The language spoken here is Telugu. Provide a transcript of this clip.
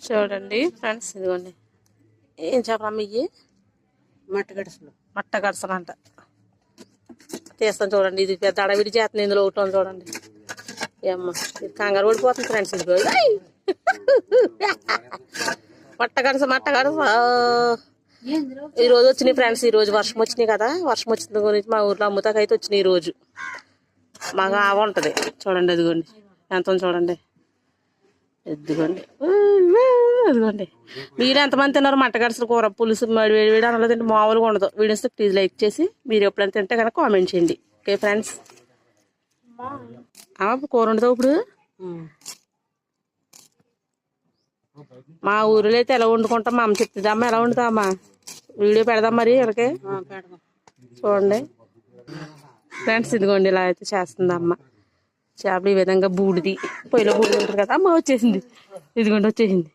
చూడండి ఫ్రెండ్స్, ఇదిగోండి. ఏం చేపలమ్మ ఇవి? మట్ట గడసలు అంట. తీస్తాను చూడండి. ఇది పెద్ద అడవిడి చేస్తుంది. ఇందులో ఒకటి చూడండి. ఏమ్మ, ఇది కంగారు పడిపోతుంది ఫ్రెండ్స్. ఇదిగో మట్ట గడస ఈ రోజు వచ్చినాయి ఫ్రెండ్స్. ఈ రోజు వర్షం వచ్చినాయి కదా, వర్షం వచ్చిన గురించి మా ఊర్లో అమ్ముతాకైతే వచ్చినాయి. ఈ రోజు బాగా ఆవ ఉంటది చూడండి. అదిగోండి ఎంత చూడండి. ఎద్దుకోండి, అదిగోండి. మీరు ఎంతమంది తిన్నారు మట్ట గడసలు కూర? పులుసు వేడి వేడి అన్నలో తింటే మామూలుగా ఉండదు. వీడియోస్ ప్లీజ్ లైక్ చేసి మీరు ఎప్పుడైనా తింటే కనుక కామెంట్ చేయండి. Okay friends. కూర వండుతావు ఇప్పుడు? మా ఊరిలో అయితే ఎలా వండుకుంటాం మా అమ్మ చెప్తుంది. అమ్మ ఎలా వండుతావమ్మా? వీడియో పెడదాం మరి ఎవరికి చూడండి ఫ్రెండ్స్. ఇదిగోండి ఇలా అయితే చేస్తుంది అమ్మ చేపలు. ఈ విధంగా బూడిది పొయ్యిలో బూడిది ఉంటుంది కదా. అమ్మ వచ్చేసింది. ఇదిగోండి వచ్చేసింది.